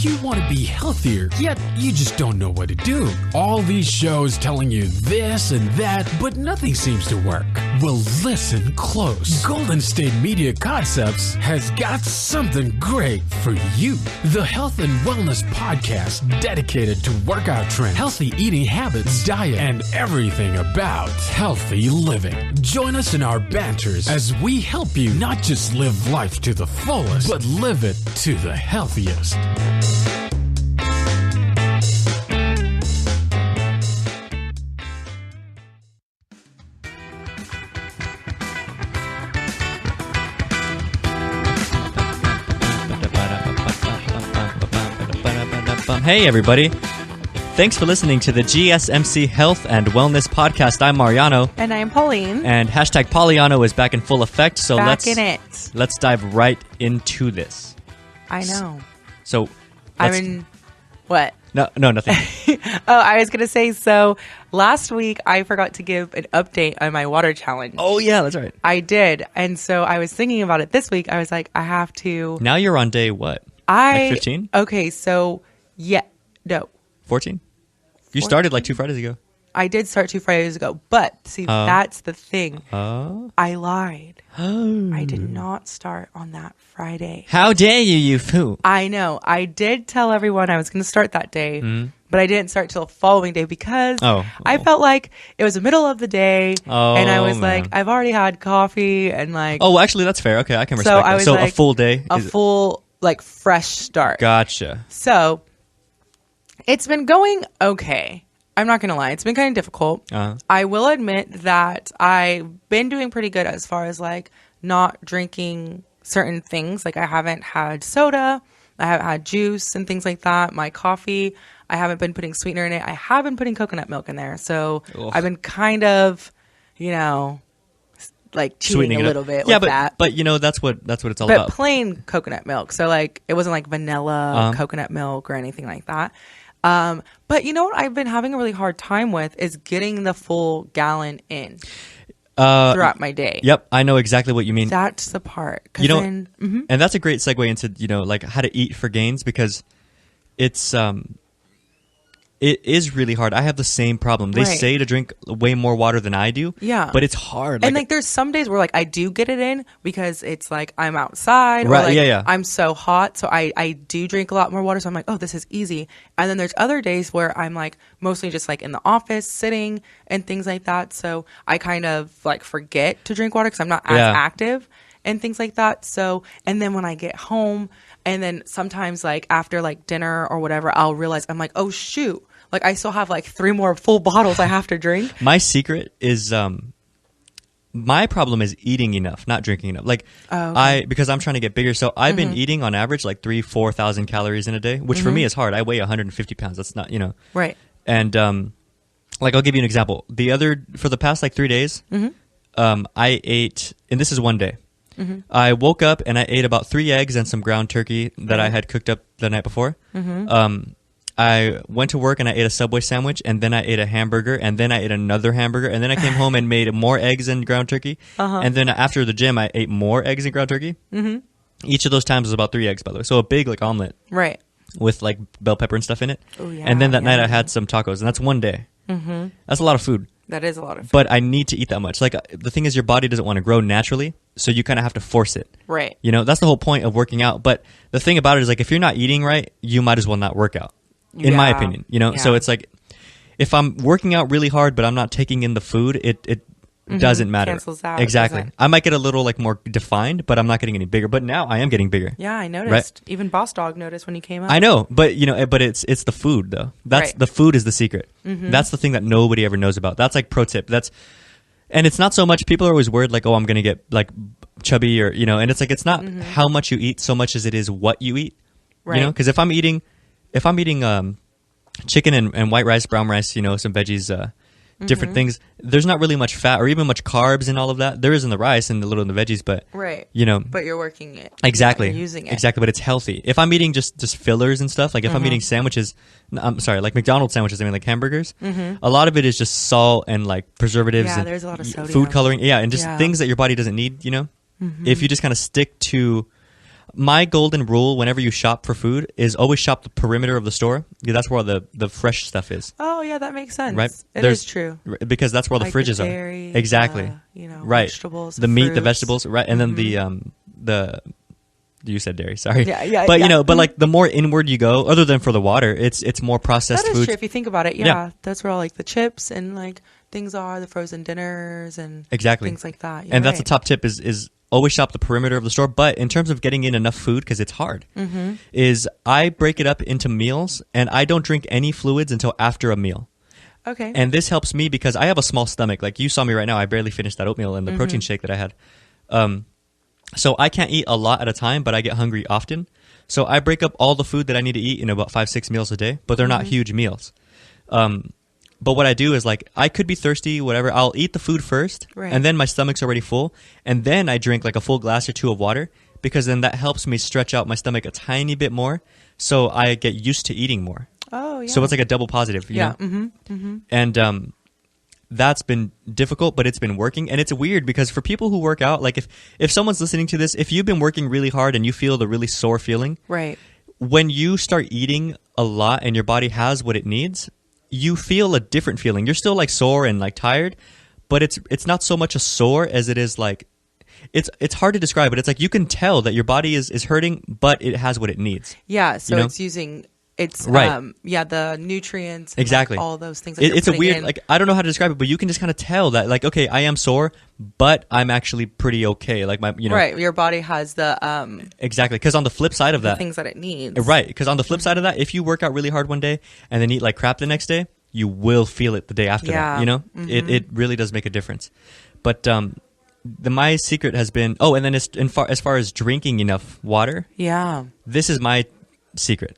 you want to be healthier, yet you just don't know what to do? All these shows telling you this and that, but nothing seems to work. Well, listen close. Golden State Media Concepts has got something great for you. The Health and Wellness Podcast dedicated to workout trends, healthy eating habits, diet, and everything about healthy living. Join us in our banters as we help you not just live life to the fullest, but live it to the healthiest. Hey everybody, thanks for listening to the GSMC Health and Wellness Podcast. I'm Mariano. And I'm Pauline. And hashtag Pauliano is back in full effect, so let's dive right into this. I know. So, what? No, nothing. I was going to say, so last week I forgot to give an update on my water challenge. Oh yeah, that's right. I did. And so I was thinking about it this week. I was like, I have to. Now you're on day what? Like 15? Okay, so 14? You started like 2 Fridays ago. I did start 2 Fridays ago, but see, that's the thing. I lied. I did not start on that Friday. How dare you fool? I know. I did tell everyone I was going to start that day, but I didn't start till the following day because I felt like it was the middle of the day, and I was like, I've already had coffee, and like... Oh, well, actually, that's fair. Okay, I can respect that. So like, a full day? A full, like, fresh start. Gotcha. So, it's been going okay. I'm not going to lie. It's been kind of difficult. I will admit that I've been doing pretty good as far as like not drinking certain things. Like I haven't had soda. I haven't had juice and things like that. My coffee, I haven't been putting sweetener in it. I have been putting coconut milk in there. So I've been kind of, like cheating a little bit with that. But that's what it's all about. about. But plain coconut milk. So like it wasn't like vanilla coconut milk or anything like that. But you know what I've been having a really hard time with is getting the full gallon in throughout my day. Yep, I know exactly what you mean. That's the part. And that's a great segue into, like how to eat for gains because it is really hard. I have the same problem. They say to drink way more water than I do. Yeah. But it's hard. And like there's some days where like I do get it in because it's like I'm outside or like I'm so hot. So I do drink a lot more water. So I'm like, oh, this is easy. And then there's other days where I'm like mostly just like in the office sitting and things like that. So I kind of like forget to drink water because I'm not as active and things like that. So, and then when I get home and then sometimes like after like dinner or whatever, I'll realize I'm like, oh shoot. Like, I still have, like, 3 more full bottles I have to drink. My secret is, my problem is eating enough, not drinking enough. Like, because I'm trying to get bigger. So I've been eating on average, like 4,000 calories in a day, which for me is hard. I weigh 150 pounds. That's not, Right. And, like, I'll give you an example. For the past, like, 3 days, I ate, and this is one day. I woke up and I ate about 3 eggs and some ground turkey that I had cooked up the night before. I went to work and I ate a Subway sandwich, and then I ate a hamburger, and then I ate another hamburger, and then I came home and made more eggs and ground turkey. And then after the gym, I ate more eggs and ground turkey. Each of those times was about 3 eggs, by the way. So a big like omelet, right, with like bell pepper and stuff in it. Oh yeah. And then that night I had some tacos, and that's one day. That's a lot of food. That is a lot of food. But I need to eat that much. Like the thing is, your body doesn't want to grow naturally, so you kind of have to force it. Right. That's the whole point of working out. But the thing about it is, like, if you're not eating right, you might as well not work out. In my opinion, so it's like if I'm working out really hard but I'm not taking in the food, it doesn't matter. Cancels out. Exactly. I might get a little like more defined, but I'm not getting any bigger. But now I am getting bigger. Yeah, I noticed. Right? Even Boss Dog noticed when you came out. I know, but but it's the food though. The food is the secret. That's the thing that nobody ever knows about. That's like pro tip. And it's not so much, people are always worried like, oh, I'm gonna get like chubby or and it's like it's not how much you eat so much as it is what you eat. Right. Because if I'm eating chicken and white rice, brown rice, some veggies, different things, there's not really much fat or even much carbs in all of that. There is in the rice and a little in the veggies, but but you're working it. Exactly. You're using it. Exactly, but it's healthy. If I'm eating just fillers and stuff, like if I'm eating sandwiches, I'm sorry, like McDonald's sandwiches, like hamburgers, a lot of it is just salt and like preservatives and there's a lot of sodium. Food coloring, and just things that your body doesn't need, If you just kind of stick to My golden rule whenever you shop for food is always shop the perimeter of the store. Yeah, that's where all the fresh stuff is. Oh, yeah, that makes sense. Right? It is true. Because that's where like the fridges dairy, are. Exactly. Right. Vegetables, the meat, fruits. the vegetables, right? And then the you said dairy, sorry. Yeah. But, but like the more inward you go, other than for the water, it's more processed food. That is true if you think about it. Yeah. That's where all like the chips and like things are, the frozen dinners and things like that. And that's the top tip is always shop the perimeter of the store. But in terms of getting in enough food, because it's hard, is I break it up into meals and I don't drink any fluids until after a meal. Okay. And this helps me because I have a small stomach. Like you saw me right now, I barely finished that oatmeal and the protein shake that I had. So I can't eat a lot at a time, but I get hungry often. So I break up all the food that I need to eat in about 5-6 meals a day, but they're not huge meals. But what I do is like I could be thirsty, whatever. I'll eat the food first, and then my stomach's already full, and then I drink like a full glass or two of water because then that helps me stretch out my stomach a tiny bit more, so I get used to eating more. Oh, yeah. So it's like a double positive, you know? And that's been difficult, but it's been working. And it's weird because for people who work out, like if someone's listening to this, if you've been working really hard and you feel the really sore feeling, right? When you start eating a lot and your body has what it needs, you feel a different feeling. You're still like sore and like tired, but it's not so much a sore as it is like it's hard to describe, but it's like you can tell that your body is hurting, but it has what it needs. Yeah, so it's using the nutrients and exactly like all those things. It's a weird like I don't know how to describe it, but you can just kind of tell that like okay, I am sore, but I'm actually pretty okay. Like my right, your body has the exactly, because on the flip side of that, things that it needs. Right, because on the flip side of that, if you work out really hard one day and then eat like crap the next day, you will feel it the day after that. You know, it really does make a difference. But my secret has been and then as far as drinking enough water. Yeah, this is my secret.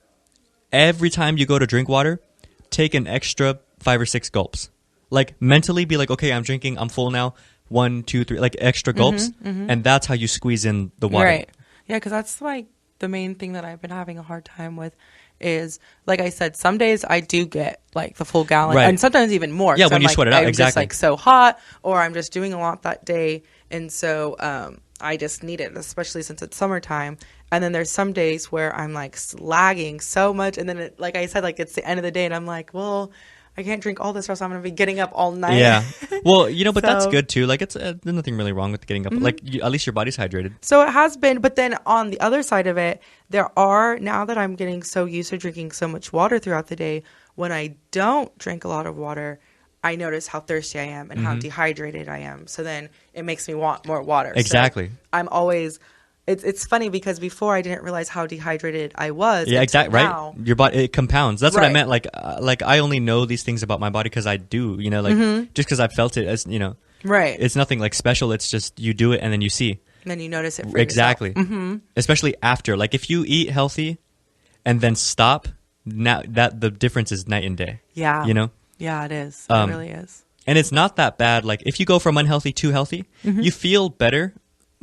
Every time you go to drink water, take an extra 5 or 6 gulps. Like mentally be like, okay, I'm drinking, I'm full now. 1, 2, 3, like extra gulps. And that's how you squeeze in the water. Right. Yeah, because that's like the main thing that I've been having a hard time with is, like I said, some days I do get like the full gallon and sometimes even more. Yeah, when you sweat it out, I'm exactly. just like so hot or I'm just doing a lot that day. And so I just need it, especially since it's summertime. And then there's some days where I'm like lagging so much. And then, like I said, like it's the end of the day and I'm like, well, I can't drink all this or else I'm going to be getting up all night. Yeah. Well, but that's good too. Like it's there's nothing really wrong with getting up. Like at least your body's hydrated. So it has been. But then on the other side of it, now that I'm getting so used to drinking so much water throughout the day, when I don't drink a lot of water, I notice how thirsty I am and how dehydrated I am. So then it makes me want more water. Exactly. So I'm always... It's funny because before I didn't realize how dehydrated I was. Yeah, exactly. Right. Your body, it compounds. That's what I meant. Like I only know these things about my body because I do. Just because I've felt it as Right. It's nothing like special. It's just you do it and then you see. And then you notice it for exactly. yourself. Especially after, like if you eat healthy, and then stop. Now that the difference is night and day. Yeah. Yeah, it is. It really is. And it's not that bad. Like if you go from unhealthy to healthy, you feel better.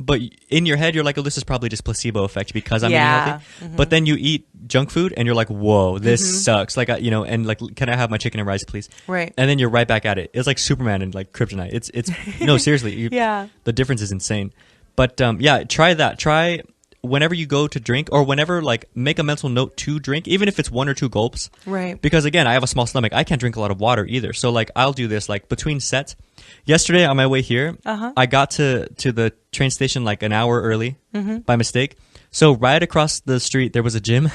But in your head, you're like, oh, this is probably just placebo effect because I'm eating healthy. But then you eat junk food and you're like, whoa, this sucks. Like, and like, can I have my chicken and rice, please? Right. And then you're right back at it. It's like Superman and like kryptonite. It's no, seriously. Yeah. The difference is insane. But try that. Try whenever you go to drink or whenever like make a mental note to drink, even if it's 1 or 2 gulps. Right. Because again, I have a small stomach. I can't drink a lot of water either. So like I'll do this like between sets. Yesterday on my way here, I got to the train station like an hour early by mistake. So right across the street there was a gym.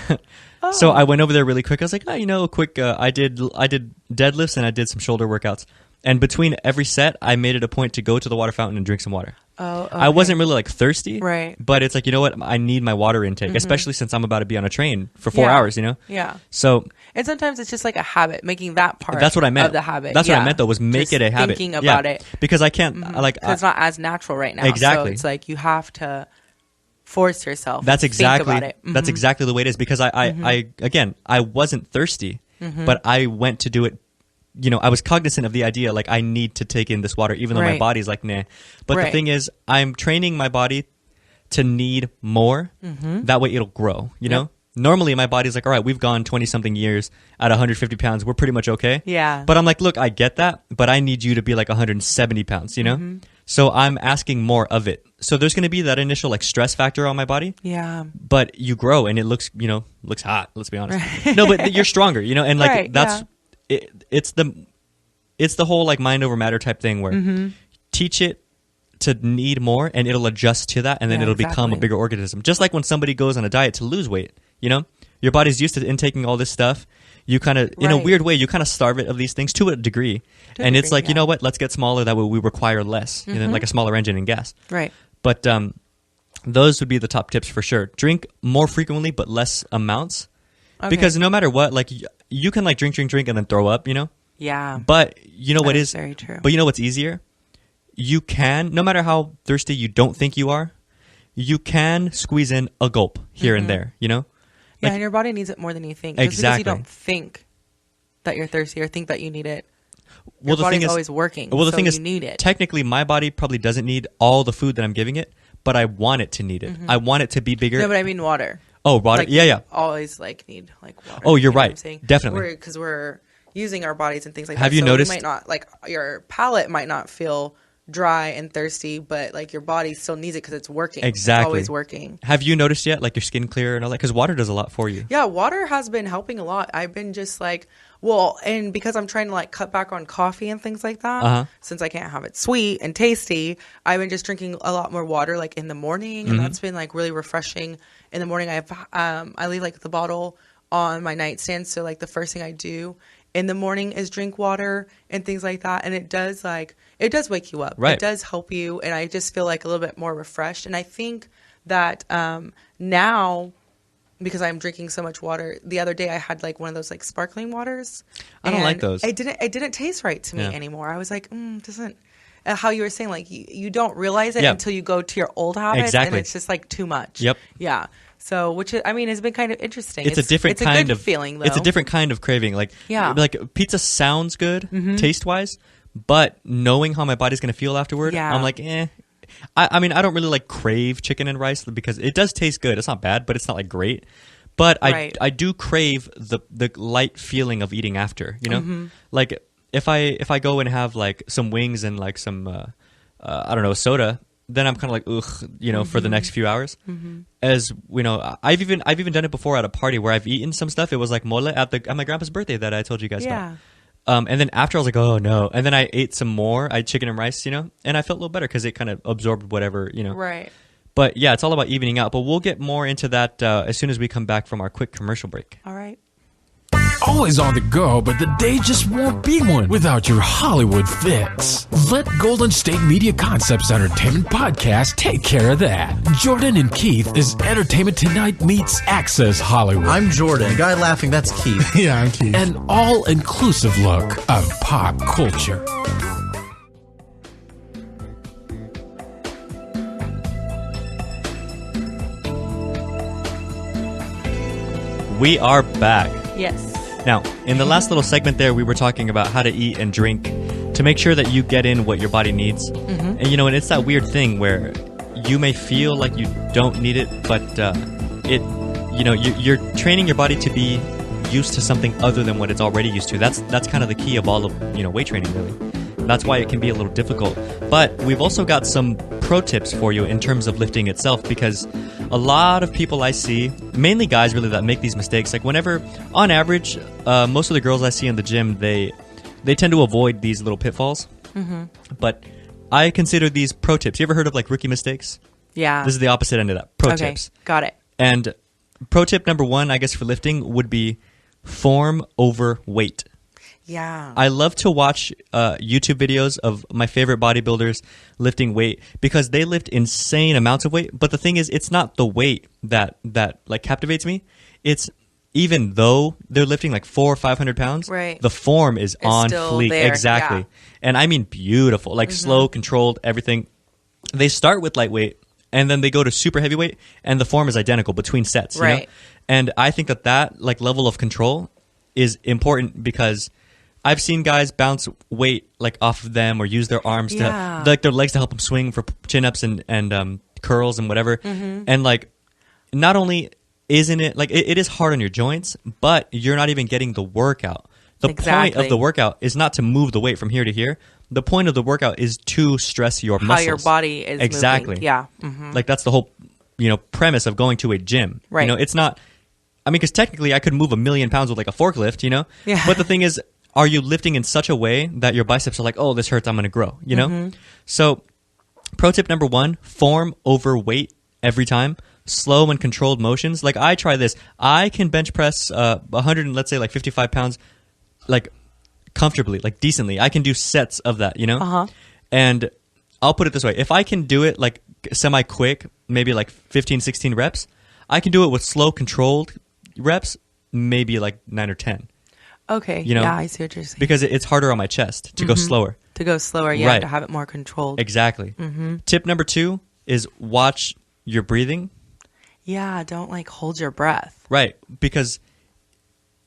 So I went over there really quick. I was like, a quick. I did deadlifts and I did some shoulder workouts. And between every set, I made it a point to go to the water fountain and drink some water. Oh, okay. I wasn't really like thirsty, right? But it's like, you know what? I need my water intake, especially since I'm about to be on a train for 4 hours. Yeah. So and sometimes it's just like a habit, making that part. That's what I meant. Of the habit. That's what I meant though. Was make just it a habit. Thinking about it because I can't it's not as natural right now. Exactly. So it's like you have to force yourself. That's exactly. Think about it. That's exactly the way it is because I wasn't thirsty, but I went to do it. I was cognizant of the idea, like, I need to take in this water, even though my body's like, nah. But the thing is, I'm training my body to need more. That way it'll grow, you know? Normally, my body's like, all right, we've gone 20-something years at 150 pounds. We're pretty much okay. Yeah. But I'm like, look, I get that, but I need you to be like 170 pounds, you know? So I'm asking more of it. So there's going to be that initial like stress factor on my body. Yeah. But you grow and it looks, looks hot. Let's be honest. Right. No, but you're stronger, and like right, that's it's the whole like mind over matter type thing where teach it to need more and it'll adjust to that and then it'll become a bigger organism. Just like when somebody goes on a diet to lose weight, your body's used to intaking all this stuff. You kind of, in a weird way, you kind of starve it of these things to a degree. It's like, you know what, let's get smaller. That way we require less, like a smaller engine and gas. Right. But those would be the top tips for sure. Drink more frequently, but less amounts. Okay. Because no matter what, like you can like drink and then throw up, Yeah. But what is very true. But what's easier? You can, no matter how thirsty you don't think you are, you can squeeze in a gulp here and there, Yeah, and your body needs it more than you think. Exactly. Just because you don't think that you're thirsty or think that you need it. Well, your body's always working. Well, the thing is, you need it. Technically, my body probably doesn't need all the food that I'm giving it, but I want it to need it. I want it to be bigger. No, but I mean water. Oh, water. Like, yeah. Always like need like water. Oh, you're right. Definitely. Because we're using our bodies and things like that. Have you noticed? You might not like your palate might not feel dry and thirsty, but like your body still needs it because it's working. Exactly. It's always working. Have you noticed yet, like your skin clear and all that? Because water does a lot for you. Yeah, water has been helping a lot. I've been just like, and because I'm trying to like cut back on coffee and things like that, since I can't have it sweet and tasty, I've been just drinking a lot more water like in the morning, and that's been like really refreshing. In the morning, I leave like the bottle on my nightstand, so like the first thing I do in the morning is drink water and things like that, and it does wake you up. Right. It does help you, and I just feel like a little bit more refreshed. And I think that now, because I'm drinking so much water, the other day I had like one of those like sparkling waters. I don't like those. It didn't taste right to me anymore. I was like, doesn't. How you were saying, like you don't realize it until you go to your old habits, and it's just like too much. Yep. Yeah. So, which has been kind of interesting. It's a different kind of feeling, though. It's a different kind of craving. Like, like pizza sounds good taste wise, but knowing how my body's going to feel afterward, I'm like, eh. I mean, I don't really like crave chicken and rice because it does taste good. It's not bad, but it's not like great. But I do crave the light feeling of eating after. Like if I go and have like some wings and like some I don't know, soda, then I'm kind of like ugh, for the next few hours. As I've even done it before at a party where I've eaten some stuff. It was like mole at my grandpa's birthday that I told you guys about. And then after I was like, oh no. And then I ate some more. I had chicken and rice, and I felt a little better because it kind of absorbed whatever, Right. But yeah, it's all about evening out. But we'll get more into that as soon as we come back from our quick commercial break. All right. Always on the go, but the day just won't be one without your Hollywood fix. Let Golden State Media Concepts Entertainment Podcast take care of that. Jordan and Keith is Entertainment Tonight meets Access Hollywood. I'm Jordan. The guy laughing, that's Keith. Yeah, I'm Keith. An all-inclusive look of pop culture. We are back. Yes. Now, in the last little segment there, we were talking about how to eat and drink to make sure that you get in what your body needs. And, and it's that weird thing where you may feel like you don't need it, but you're training your body to be used to something other than what it's already used to. That's kind of the key of all of, weight training, really. That's why it can be a little difficult. But we've also got some pro tips for you in terms of lifting itself, because a lot of people I see, mainly guys really, that make these mistakes. Like whenever, on average, most of the girls I see in the gym, they tend to avoid these little pitfalls. But I consider these pro tips. You ever heard of like rookie mistakes? Yeah. This is the opposite end of that. Pro tips. Got it. And pro tip number 1, I guess, for lifting would be form over weight. Yeah. I love to watch YouTube videos of my favorite bodybuilders lifting weight because they lift insane amounts of weight. But the thing is, it's not the weight that like captivates me. It's even though they're lifting like 400 or 500 pounds, right, the form is on fleek. There. Exactly. Yeah. And I mean beautiful, like slow, controlled, everything. They start with lightweight and then they go to super heavyweight and the form is identical between sets. Right. You know? And I think that like level of control is important because I've seen guys bounce weight like off of them or use their arms to like their legs to help them swing for chin-ups and curls and whatever. And like not only isn't it like it is hard on your joints, but you're not even getting the workout. The point of the workout is not to move the weight from here to here, the point of the workout is to stress your muscles. How your body is exactly. moving. Yeah. Like that's the whole, premise of going to a gym. Right. It's not, because technically I could move 1,000,000 pounds with like a forklift, Yeah. But the thing is, are you lifting in such a way that your biceps are like, oh, this hurts, I'm going to grow, So pro tip number 1, form over weight every time. Slow and controlled motions. Like I try this. I can bench press 100 and let's say like 55 pounds, like comfortably, like decently. I can do sets of that, And I'll put it this way. If I can do it like semi-quick, maybe like 15, 16 reps, I can do it with slow, controlled reps, maybe like 9 or 10. Okay. Yeah, I see what you're saying. Because it's harder on my chest to go slower. To go slower, yeah, right. To have it more controlled. Exactly. Tip number 2 is watch your breathing. Yeah, don't like hold your breath. Right, because,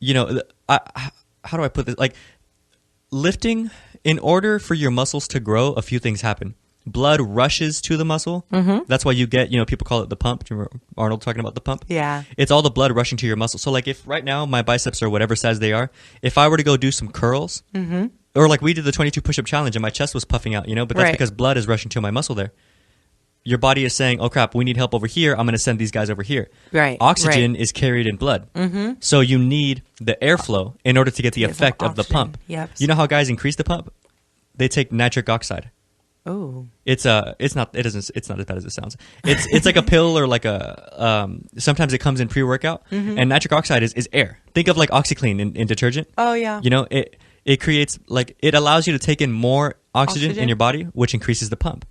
how do I put this? Like, lifting, in order for your muscles to grow, a few things happen. Blood rushes to the muscle. That's why you get, people call it the pump. Do you remember Arnold talking about the pump? Yeah. It's all the blood rushing to your muscle. So, like, if right now my biceps are whatever size they are, if I were to go do some curls, or like we did the 22 push-up challenge and my chest was puffing out, but that's because blood is rushing to my muscle there. Your body is saying, oh, crap, we need help over here. I'm going to send these guys over here. Right. Oxygen is carried in blood. So you need the airflow in order to get the effect of the pump. Yep. You know how guys increase the pump? They take nitric oxide. Oh. It's not as bad as it sounds. It's like a pill or like sometimes it comes in pre-workout, and nitric oxide is air. Think of like OxyClean in detergent. Oh yeah. It creates it allows you to take in more oxygen in your body, which increases the pump.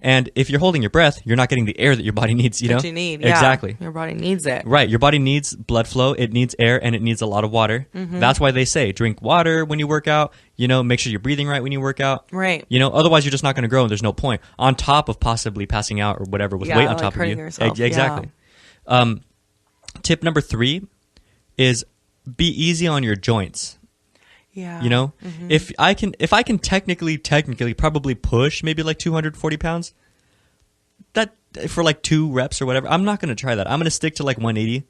And if you're holding your breath, you're not getting the air that your body needs. That you need, yeah. Exactly. Your body needs it. Right. Your body needs blood flow. It needs air, and it needs a lot of water. That's why they say drink water when you work out. Make sure you're breathing right when you work out. Right. Otherwise you're just not going to grow, and there's no point. On top of possibly passing out or whatever with weight on top of you. Yourself. Exactly. Yeah. Tip number 3 is be easy on your joints. Yeah. If I can technically probably push maybe like 240 pounds, that for like 2 reps or whatever, I'm not going to try that. I'm going to stick to like 180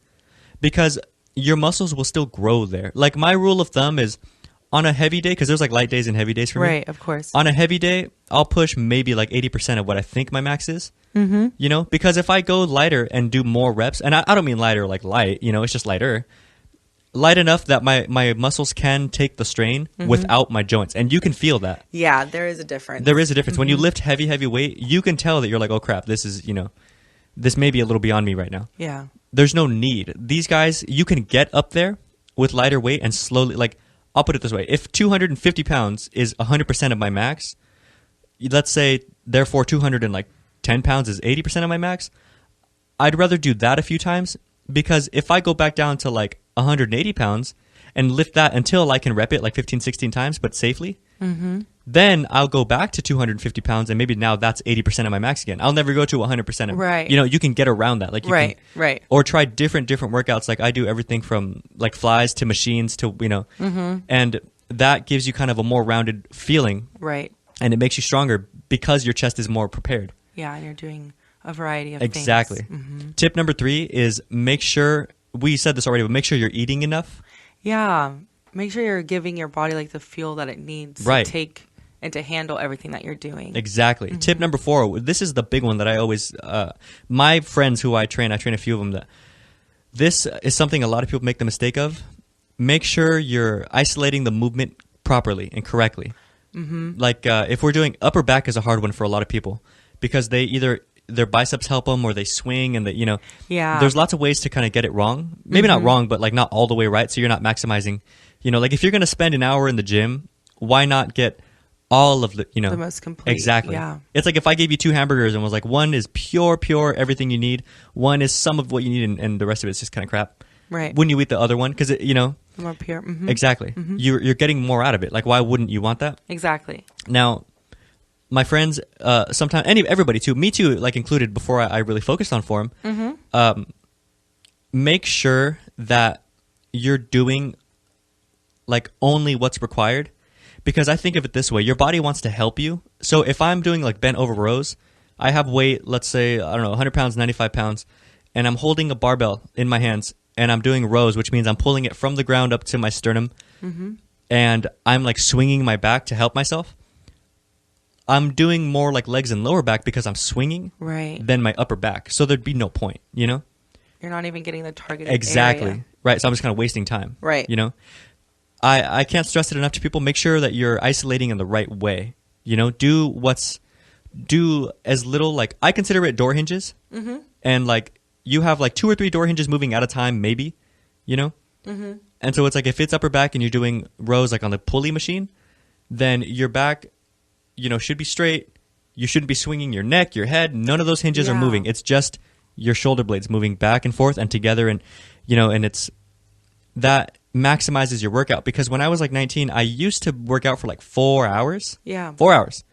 because your muscles will still grow there. Like my rule of thumb is on a heavy day, because there's like light days and heavy days for me. Right, of course. On a heavy day, I'll push maybe like 80% of what I think my max is. Because if I go lighter and do more reps, and I don't mean lighter like light, it's just lighter. Light enough that my muscles can take the strain without my joints. And you can feel that. Yeah, there is a difference. There is a difference. When you lift heavy weight, you can tell that you're like, oh crap, this is, this may be a little beyond me right now. Yeah. There's no need. These guys, you can get up there with lighter weight and slowly, like, I'll put it this way. If 250 pounds is 100% of my max, let's say, therefore, 210 pounds is 80% of my max, I'd rather do that a few times, because if I go back down to like 180 pounds and lift that until I can rep it like 15, 16 times, but safely, then I'll go back to 250 pounds and maybe now that's 80% of my max again. I'll never go to 100%. Right. You can get around that. Like you right. can, right. Or try different workouts. Like I do everything from like flies to machines to, and that gives you kind of a more rounded feeling. Right. And it makes you stronger because your chest is more prepared. Yeah, and you're doing a variety of exactly. things. Tip number 3 is make sure, we said this already, but make sure you're eating enough. Yeah. Make sure you're giving your body like the fuel that it needs to take and to handle everything that you're doing. Exactly. Tip number 4, this is the big one that I always, my friends who I train a few of them, that this is something a lot of people make the mistake of. Make sure you're isolating the movement properly and correctly. Like if we're doing upper back is a hard one for a lot of people because they either their biceps help them or they swing and there's lots of ways to kind of get it wrong. Maybe not wrong, but like not all the way right. So you're not maximizing, like if you're going to spend an hour in the gym, why not get all of the most complete. Exactly. Yeah. It's like if I gave you 2 hamburgers and was like, one is pure everything you need, one is some of what you need, and the rest of it's just kind of crap. Right. Wouldn't you eat the other one? Because more pure. Exactly. You're getting more out of it. Like, why wouldn't you want that? Exactly. Now, my friends, sometimes everybody too, me too, like included. Before I really focused on form, make sure that you're doing like only what's required. Because I think of it this way, your body wants to help you. So if I'm doing like bent over rows, I have weight, let's say, 100 pounds, 95 pounds, and I'm holding a barbell in my hands, and I'm doing rows, which means I'm pulling it from the ground up to my sternum, and I'm like swinging my back to help myself. I'm doing more like legs and lower back because I'm swinging than my upper back. So there'd be no point, you know? You're not even getting the targeted exactly area. Right. So I'm just kind of wasting time, right? You know, I can't stress it enough to people. Make sure that you're isolating in the right way. You know, do as little, like I consider it door hinges, and like you have like 2 or 3 door hinges moving at a time, maybe, you know, and so it's like if it's upper back and you're doing rows like on the pulley machine, then your back, you know, should be straight. You shouldn't be swinging your neck, your head. None of those hinges are moving. It's just your shoulder blades moving back and forth and together, and you know, and it's that maximizes your workout. Because when I was like 19, I used to work out for like 4 hours. 4 hours.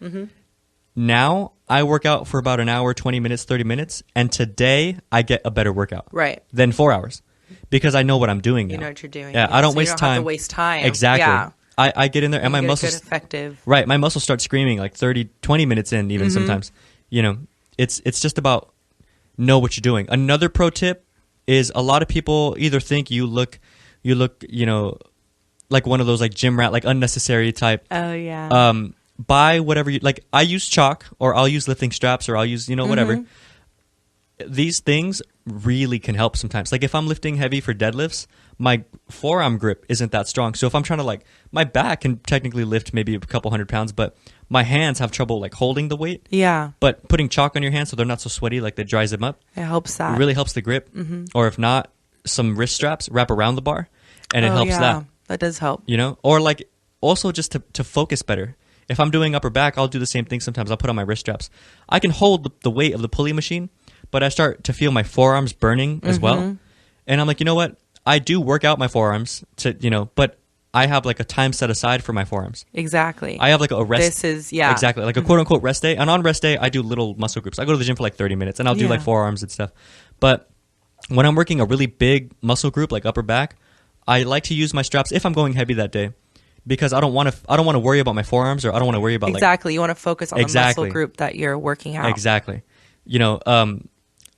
Now I work out for about an hour, 20 minutes, 30 minutes, and today I get a better workout than 4 hours because I know what I'm doing now. You know what you're doing. Yeah, I don't waste you don't time. Have to waste time. Exactly. Yeah. I get in there and my muscles good effective. Right, my muscles start screaming like 30, 20 minutes in even sometimes. You know, it's just about know what you're doing. Another pro tip is a lot of people either think you look, you know, like one of those like gym rat, like unnecessary type. Oh yeah. Buy whatever you like. I use chalk, or I'll use lifting straps, or I'll use, you know, whatever. These things really can help sometimes. Like if I'm lifting heavy for deadlifts, my forearm grip isn't that strong. So if I'm trying to like, my back can technically lift maybe a couple 100 pounds, but my hands have trouble like holding the weight. Yeah. But putting chalk on your hands so they're not so sweaty, like that dries them up. It helps that. It really helps the grip. Or if not, some wrist straps wrap around the bar, and it helps that. That does help. You know, or like also just to focus better. If I'm doing upper back, I'll do the same thing sometimes. I'll put on my wrist straps. I can hold the weight of the pulley machine, but I start to feel my forearms burning as well. And I'm like, you know what? I do work out my forearms to, you know, but I have like a time set aside for my forearms. Exactly. I have like a rest. This is, Exactly. Like a quote unquote rest day. And on rest day, I do little muscle groups. I go to the gym for like 30 minutes and I'll do like forearms and stuff. But when I'm working a really big muscle group, like upper back, I like to use my straps if I'm going heavy that day. Because I don't want to worry about my forearms, or I don't want to worry about you want to focus on the muscle group that you're working out. Exactly. You know,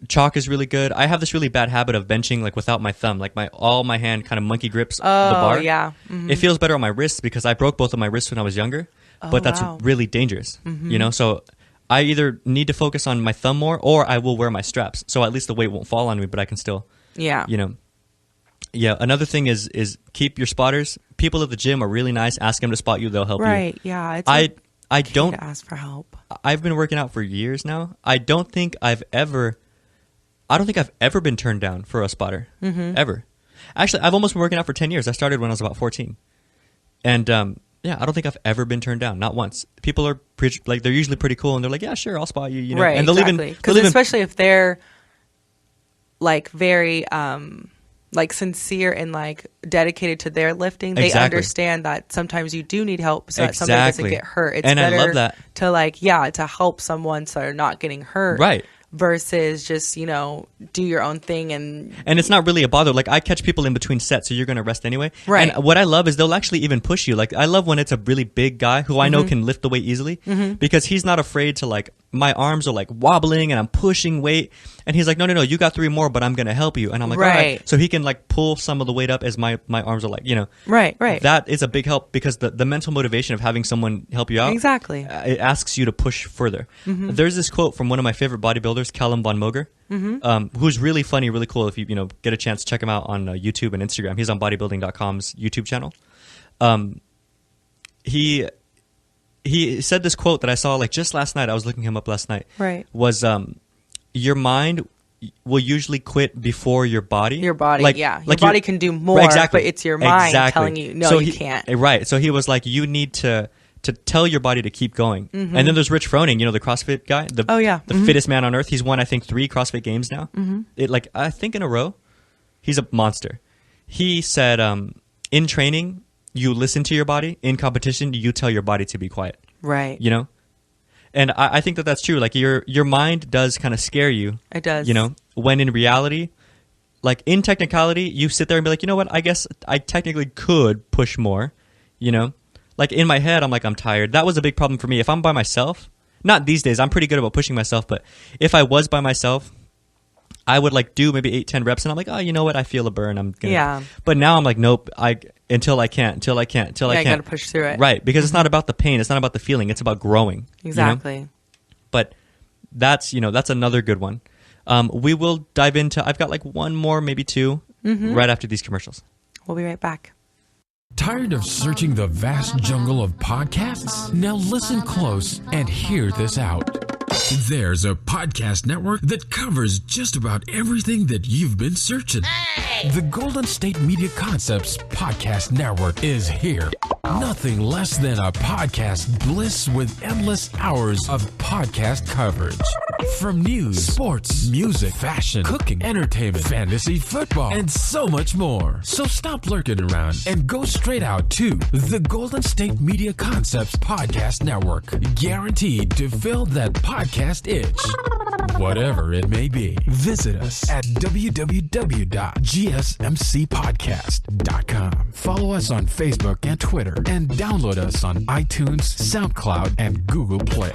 chalk is really good. I have this really bad habit of benching like without my thumb, like all my hand kind of monkey grips the bar. Yeah. It feels better on my wrists because I broke both of my wrists when I was younger. But that's really dangerous. You know, so I either need to focus on my thumb more, or I will wear my straps, so at least the weight won't fall on me, but I can still. Yeah. You know. Yeah, another thing is keep your spotters. People at the gym are really nice. Ask them to spot you; they'll help you. Right? Yeah. It's I don't to ask for help. I've been working out for years now. I don't think I've ever been turned down for a spotter ever. Actually, I've almost been working out for 10 years. I started when I was about 14, and I don't think I've ever been turned down, not once. People are they're usually pretty cool, and they're like, yeah, sure, I'll spot you. You know, right? And they'll exactly. Because especially if they're like very like sincere and like dedicated to their lifting, they understand that sometimes you do need help so that somebody doesn't get hurt. It's better I love that. to help someone so they're not getting hurt. Right. Versus just, you know, do your own thing and it's not really a bother. Like I catch people in between sets, so you're going to rest anyway. Right. And what I love is they'll actually even push you. Like I love when it's a really big guy who I know can lift the weight easily because he's not afraid to like, my arms are like wobbling and I'm pushing weight. And he's like, no, you got 3 more, but I'm going to help you. And I'm like, all right. So he can like pull some of the weight up as my arms are like, you know. Right. That is a big help because the mental motivation of having someone help you out. Exactly. It asks you to push further. There's this quote from one of my favorite bodybuilders, Callum von Moger, who's really funny, really cool. If you get a chance, check him out on YouTube and Instagram. He's on bodybuilding.com's YouTube channel. He said this quote that I saw like just last night. I was looking him up last night. Right. Was your mind will usually quit before your body. Your body, like, yeah. Like your body can do more, but it's your mind telling you, no, so you can't. Right. So he was like, you need to tell your body to keep going. And then there's Rich Froning, you know, the CrossFit guy, the fittest man on earth. He's won, I think, 3 CrossFit Games now. I think in a row. He's a monster. He said, in training, you listen to your body. In competition, you tell your body to be quiet. Right. You know? And I think that that's true. Like your mind does kind of scare you. It does. You know, when in reality, like in technicality, you sit there and be like, you know what? I guess I technically could push more, you know? Like in my head, I'm like, I'm tired. That was a big problem for me. If I'm by myself, not these days, I'm pretty good about pushing myself, but if I was by myself, I would like do maybe 8-10 reps and I'm like, oh, you know what? I feel a burn. I'm gonna. Yeah. But now I'm like, nope. until I can't. I gotta push through it. Right, because it's not about the pain. It's not about the feeling. It's about growing. Exactly. You know? But that's another good one. We will dive into, I've got like one more, maybe two, right after these commercials. We'll be right back. Tired of searching the vast jungle of podcasts? Now listen close and hear this out. There's a podcast network that covers just about everything that you've been searching. Hey! The Golden State Media Concepts Podcast Network is here. Nothing less than a podcast bliss with endless hours of podcast coverage. From news, sports, music, fashion, cooking, entertainment, fantasy, football, and so much more. So stop lurking around and go straight out to the Golden State Media Concepts Podcast Network. Guaranteed to fill that podcast itch. Whatever it may be. Visit us at www.gsmcpodcast.com. Follow us on Facebook and Twitter, and download us on iTunes, SoundCloud, and Google Play.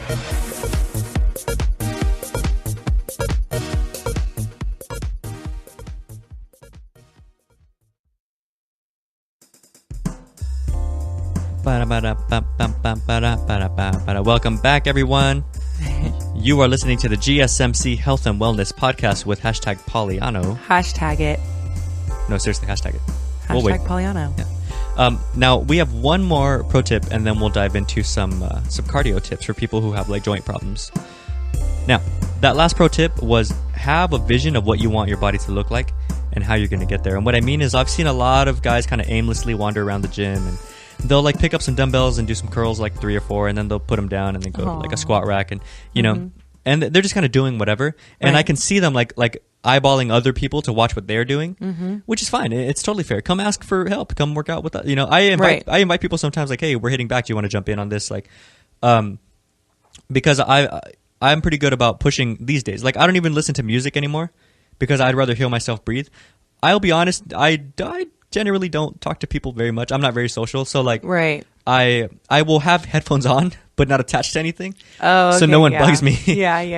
Welcome back, everyone. You are listening to the GSMC Health and Wellness Podcast with hashtag Pauliano. Hashtag it. No, seriously, hashtag it. Hashtag we'll Pauliano. Yeah. Now, we have one more pro tip, and then we'll dive into some cardio tips for people who have like joint problems. Now, that last pro tip was have a vision of what you want your body to look like and how you're going to get there. And what I mean is I've seen a lot of guys kind of aimlessly wander around the gym, and they'll like pick up some dumbbells and do some curls, like 3 or 4, and then they'll put them down and then go to like a squat rack, and you know, and they're just kind of doing whatever. And I can see them like eyeballing other people to watch what they're doing, which is fine. It's totally fair. Come ask for help. Come work out with us. You know, I invite people sometimes, like, hey, we're hitting back. Do you want to jump in on this? Like, because I'm pretty good about pushing these days. Like, I don't even listen to music anymore because I'd rather hear myself breathe. I'll be honest. I generally don't talk to people very much. I'm not very social, so like, I will have headphones on but not attached to anything, so no one bugs me.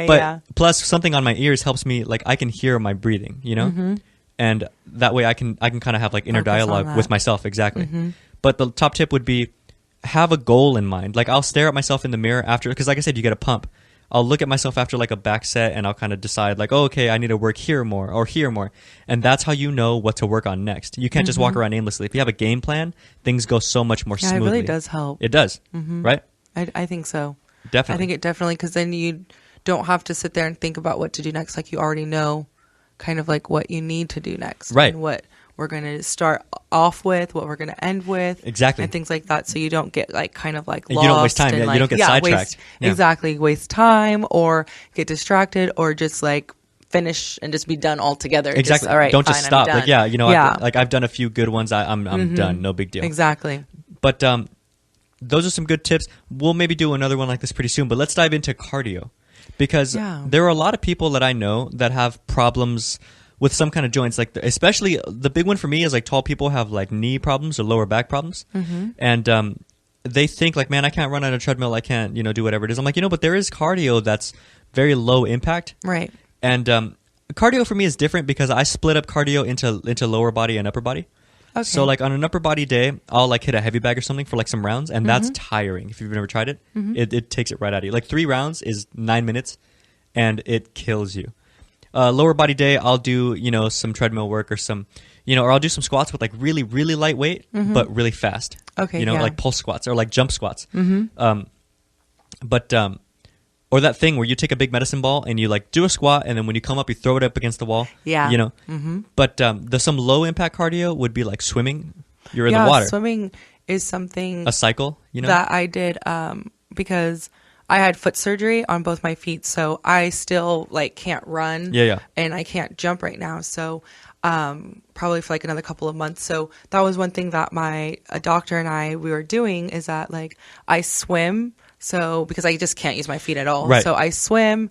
But plus something on my ears helps me, like I can hear my breathing, you know, and that way I can kind of have like inner dialogue with myself. Exactly. But the top tip would be have a goal in mind. Like I'll stare at myself in the mirror after, because like I said, you get a pump. I'll look at myself after like a back set, and I'll kind of decide like, oh, okay, I need to work here more or here more. And that's how you know what to work on next. You can't just walk around aimlessly. If you have a game plan, things go so much more smoothly. It really does help. It does, right? I think so. Definitely. I think it definitely, because then you don't have to sit there and think about what to do next. Like you already know kind of like what you need to do next. Right. And what we're going to start off with, what we're going to end with. Exactly. And things like that. So you don't get like kind of like lost. You don't waste time. And, you don't get sidetracked. Exactly. Waste time or get distracted or just like finish and just be done altogether. Exactly. Just, all right, don't just stop. Like, you know, I've done a few good ones. I'm done. No big deal. Exactly. But those are some good tips. We'll maybe do another one like this pretty soon. But let's dive into cardio, because there are a lot of people that I know that have problems with some kind of joints. Like especially the big one for me is like tall people have like knee problems or lower back problems, and they think like, man, I can't run on a treadmill. I can't, do whatever it is. I'm like, but there is cardio that's very low impact, right? And cardio for me is different because I split up cardio into lower body and upper body. Okay. So like on an upper body day, I'll like hit a heavy bag or something for like some rounds, and that's tiring. If you've never tried it, it takes it right out of you. Like 3 rounds is 9 minutes, and it kills you. Lower body day, I'll do some treadmill work or some or I'll do some squats with like really really light weight but really fast. Okay, like pulse squats or like jump squats. Or that thing where you take a big medicine ball and you like do a squat, and then when you come up, you throw it up against the wall. Yeah. But some low impact cardio would be like swimming. You're in the water. Swimming is something. A cycle, that I did because I had foot surgery on both my feet, so I still like can't run. Yeah. And I can't jump right now, so probably for like another couple of months. So that was one thing that my doctor and we were doing, is that like I swim. So because I just can't use my feet at all. Right. So I swim,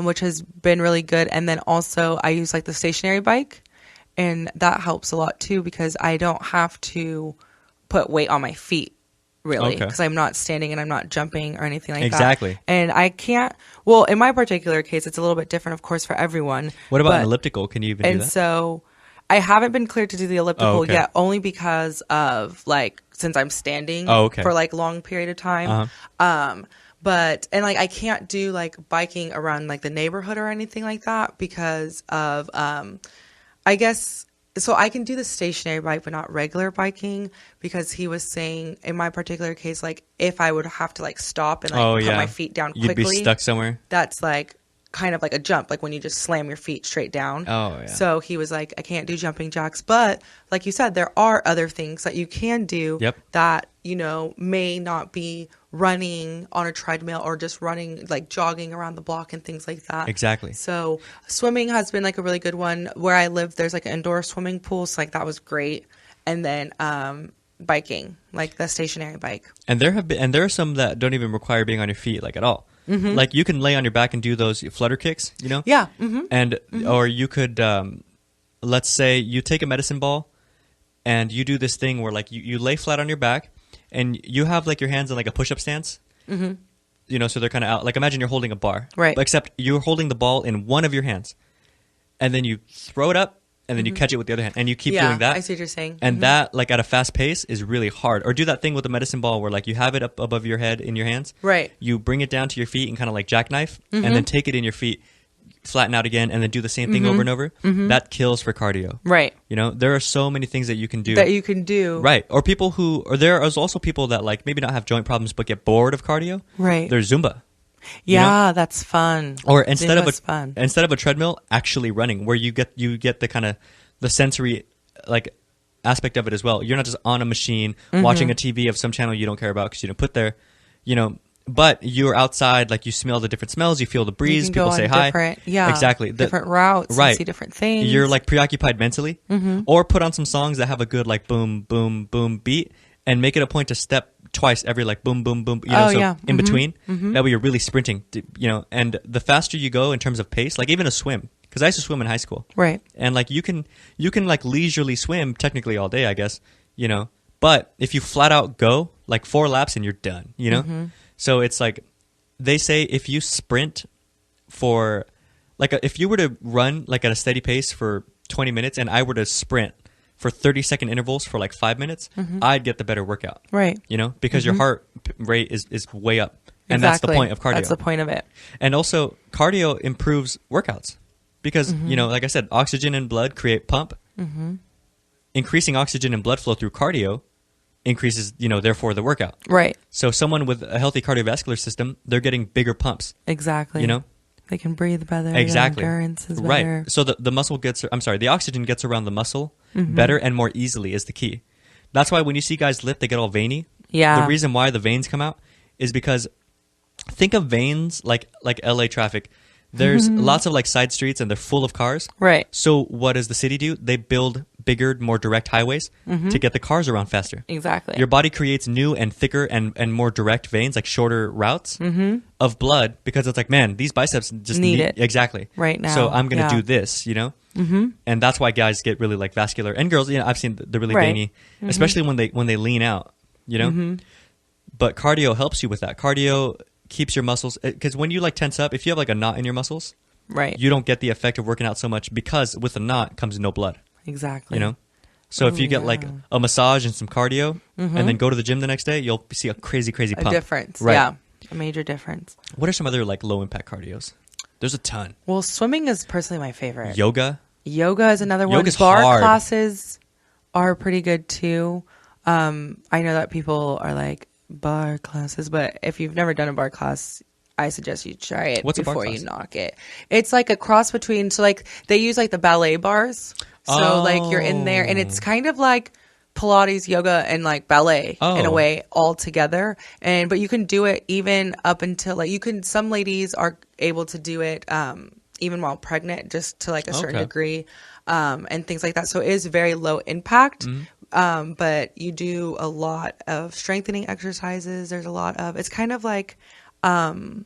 which has been really good. And then also I use like the stationary bike, and that helps a lot too, because I don't have to put weight on my feet really, because I'm not standing and I'm not jumping or anything like that. Exactly. And I can't, well, in my particular case, it's a little bit different, of course, for everyone. What about an elliptical? Can you even do that? And so I haven't been cleared to do the elliptical yet, only because of like since I'm standing for like long period of time. But and like I can't do like biking around like the neighborhood or anything like that because of I guess so I can do the stationary bike but not regular biking because he was saying in my particular case like if I would have to like stop and like put my feet down quickly, you'd be stuck somewhere. That's like kind of like a jump, like when you just slam your feet straight down. So he was like, I can't do jumping jacks, but like you said, there are other things that you can do that, you know, may not be running on a treadmill or just running, like jogging around the block and things like that. Exactly. So swimming has been like a really good one. Where I live, there's like an indoor swimming pool, so like that was great. And then biking, like the stationary bike. And there are some that don't even require being on your feet like at all. Like you can lay on your back and do those flutter kicks, you know? Yeah. And or you could, let's say you take a medicine ball and you do this thing where like you lay flat on your back and you have like your hands in like a push-up stance. You know, so they're kind of out. Like imagine you're holding a bar, right? Except you're holding the ball in one of your hands, and then you throw it up. And then you catch it with the other hand, and you keep doing that. I see what you're saying. And that, like at a fast pace, is really hard. Or do that thing with the medicine ball where, like, you have it up above your head in your hands. Right. You bring it down to your feet and kind of like jackknife, and then take it in your feet, flatten out again, and then do the same thing over and over. That kills for cardio. Right. You know, there are so many things that you can do. Right. Or people or there is also people that like maybe not have joint problems but get bored of cardio. Right. There's Zumba. Yeah, that's fun. Or instead of a treadmill, actually running, where you get the kind of the sensory like aspect of it as well. You're not just on a machine watching a TV of some channel you don't care about because you didn't put there, you know. But you're outside, like you smell the different smells, you feel the breeze, people say hi. Exactly. Different routes, right. See different things. You're like preoccupied mentally, or put on some songs that have a good like boom, boom, boom beat, and make it a point to step twice every like boom, boom, boom. You know, in between. That way you're really sprinting. You know, and the faster you go in terms of pace, like even a swim. Because I used to swim in high school, right? And like you can like leisurely swim technically all day, I guess, you know. But if you flat out go like 4 laps and you're done, you know. So it's like they say if you sprint for like if you were to run like at a steady pace for 20 minutes and I were to sprint for 30-second intervals for like 5 minutes, I'd get the better workout, right? You know, because your heart rate is way up, and that's the point of cardio. That's the point of it. And also, cardio improves workouts. Because, you know, like I said, oxygen in blood create pump. Increasing oxygen and blood flow through cardio increases, you know, therefore the workout. Right. So someone with a healthy cardiovascular system, they're getting bigger pumps. Exactly. You know? They can breathe better. Exactly. Their endurance is better. Right. So the muscle the oxygen gets around the muscle better and more easily is the key. That's why when you see guys lift, they get all veiny. Yeah. The reason why the veins come out is because think of veins like LA traffic. There's lots of like side streets and they're full of cars. Right. So what does the city do? They build bigger, more direct highways to get the cars around faster. Exactly. Your body creates new and thicker and more direct veins, like shorter routes of blood, because it's like, man, these biceps just need it. Exactly. Right now. So I'm going to do this, you know? And that's why guys get really like vascular. And girls, you know, I've seen the really veiny, especially when they lean out, you know? But cardio helps you with that. Cardio keeps your muscles, because when you like tense up, if you have like a knot in your muscles, right, you don't get the effect of working out so much because with a knot comes no blood. Exactly. You know, so if you get like a massage and some cardio, and then go to the gym the next day, you'll see a crazy pump. A difference, right? Yeah, a major difference. What are some other like low impact cardios? There's a ton. Well, swimming is personally my favorite. Yoga is another one. Yoga's Bar hard. classes are pretty good too. I know that people are like, bar classes, but if you've never done a bar class, I suggest you try it before you knock it. It's like a cross between, so like they use like the ballet bars, so like you're in there and it's kind of like Pilates, yoga, and like ballet in a way all together. But you can do it even up until like some ladies are able to do it even while pregnant, just to like a certain degree, and things like that. So it is very low impact. But you do a lot of strengthening exercises. There's a lot of, it's kind of like, what am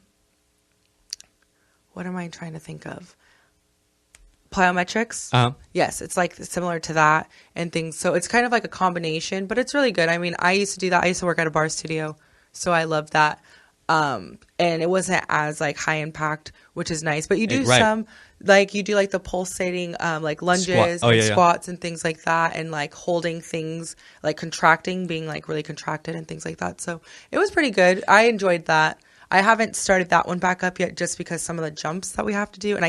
I trying to think of? Plyometrics. Yes, it's like similar to that and things. So it's kind of like a combination, but it's really good. I mean, I used to do that. I used to work at a bar studio, so I love that. And it wasn't as like high impact, which is nice. But you do some like you do like the pulsating like lunges and squats and things like that, and like holding things, like contracting, being like really contracted and things like that. So it was pretty good. I enjoyed that. I haven't started that one back up yet just because some of the jumps that we have to do, and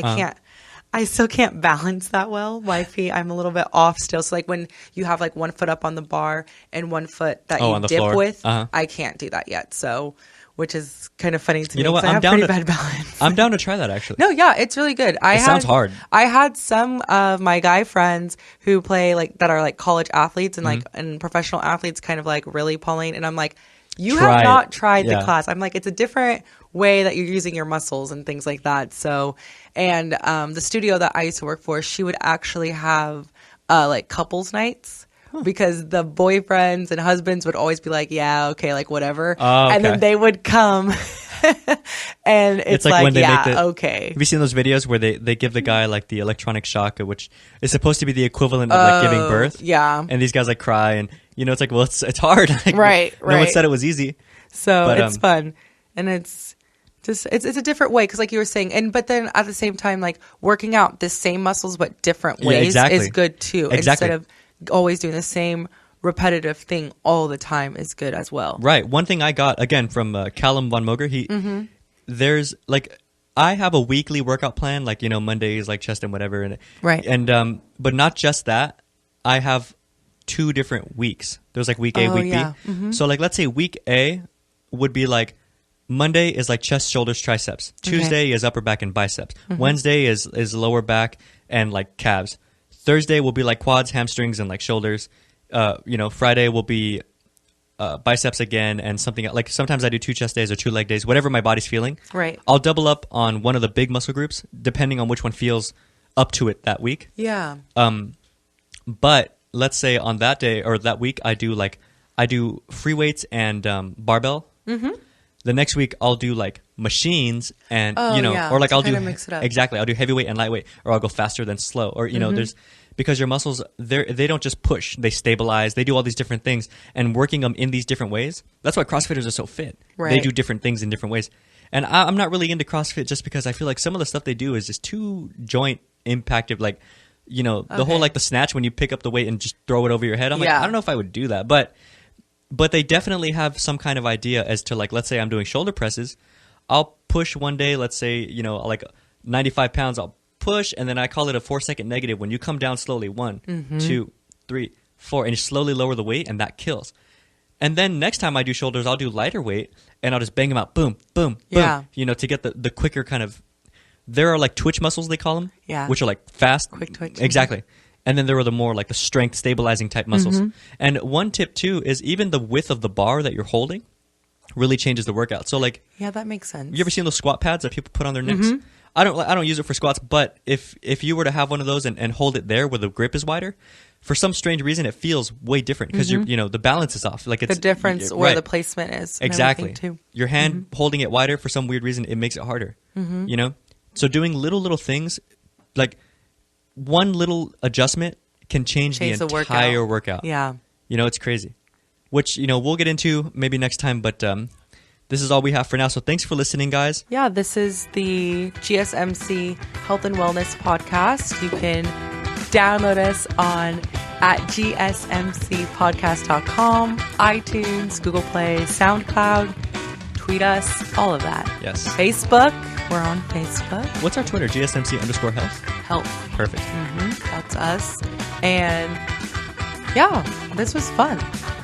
I still can't balance that well. My feet, I'm a little bit off still. So like when you have like one foot up on the bar and one foot that you dip floor. With, I can't do that yet. So, which is kind of funny to me. You know what? I'm down pretty bad balance. I'm down to try that actually. No, yeah, it's really good. It sounds hard. I had some of my guy friends who play like that are like college athletes and like and professional athletes, kind of like really Pauline, and I'm like, you have not tried the class. I'm like, it's a different way that you're using your muscles and things like that. So, and the studio that I used to work for, she would actually have like couples nights because the boyfriends and husbands would always be like, yeah, okay, like whatever. Oh, okay. And then they would come and it's like when they make okay. Have you seen those videos where they give the guy like the electronic shock, which is supposed to be the equivalent of like giving birth? Yeah. And these guys like cry and, you know, it's like, well, it's hard. Like, right. No one said it was easy. So it's fun. And it's just, it's a different way. Cause like you were saying, but then at the same time, like working out the same muscles, but different ways is good too. Exactly. Instead of always doing the same repetitive thing all the time is good as well. Right. One thing I got again from Callum von Moger, there's like, I have a weekly workout plan, like, you know, Mondays, like chest and whatever. And, right. And, but not just that, I have 2 different weeks. There's like week A, week B. So like, let's say week A would be like, Monday is like chest, shoulders, triceps. Tuesday is upper back and biceps. Wednesday is lower back and like calves. Thursday will be like quads, hamstrings, and like shoulders. You know, Friday will be biceps again and something like sometimes I do 2 chest days or 2 leg days, whatever my body's feeling. Right. I'll double up on one of the big muscle groups depending on which one feels up to it that week. Yeah. But let's say on that day or that week, I do free weights and barbell. The next week I'll do like machines and or like I'll do mix it up. Exactly. I'll do heavyweight and lightweight, or I'll go faster than slow, or you know, there's because your muscles they don't just push, they stabilize, they do all these different things, and working them in these different ways. That's why CrossFitters are so fit. Right. They do different things in different ways. And I'm not really into CrossFit just because I feel like some of the stuff they do is just too joint impactive, like you know, the whole like the snatch when you pick up the weight and just throw it over your head. I'm like, I don't know if I would do that, but they definitely have some kind of idea as to like, let's say I'm doing shoulder presses. I'll push one day, let's say, you know, like 95 pounds, I'll push, and then I call it a 4-second negative. When you come down slowly, 1, 2, 3, 4, and you slowly lower the weight, and that kills. And then next time I do shoulders, I'll do lighter weight, and I'll just bang them out, boom, boom, boom, you know, to get the quicker kind of, there are like twitch muscles, they call them, which are like fast. Quick twitch. Exactly. And then there are the more like the strength stabilizing type muscles. And one tip too is even the width of the bar that you're holding really changes the workout. So like, yeah, that makes sense. You ever seen those squat pads that people put on their necks? I don't use it for squats, but if you were to have one of those and hold it there where the grip is wider, for some strange reason it feels way different because you know the balance is off. Like it's the difference where the placement is. Exactly. Too. Your hand holding it wider for some weird reason, it makes it harder. You know, so doing little things like one little adjustment can change the entire workout. Yeah. You know, it's crazy. Which, you know, we'll get into maybe next time, but this is all we have for now. So thanks for listening, guys. Yeah, this is the GSMC Health and Wellness Podcast. You can download us at gsmcpodcast.com, iTunes, Google Play, SoundCloud, tweet us, all of that. Yes. Facebook. We're on Facebook. What's our Twitter? GSMC_health? Health. Perfect. That's us. And yeah, this was fun.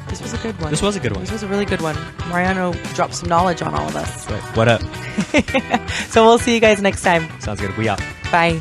This was a good one. This was a good one. This was a really good one. Mariano dropped some knowledge on all of us. Right. What up? So we'll see you guys next time. Sounds good. We out. Bye.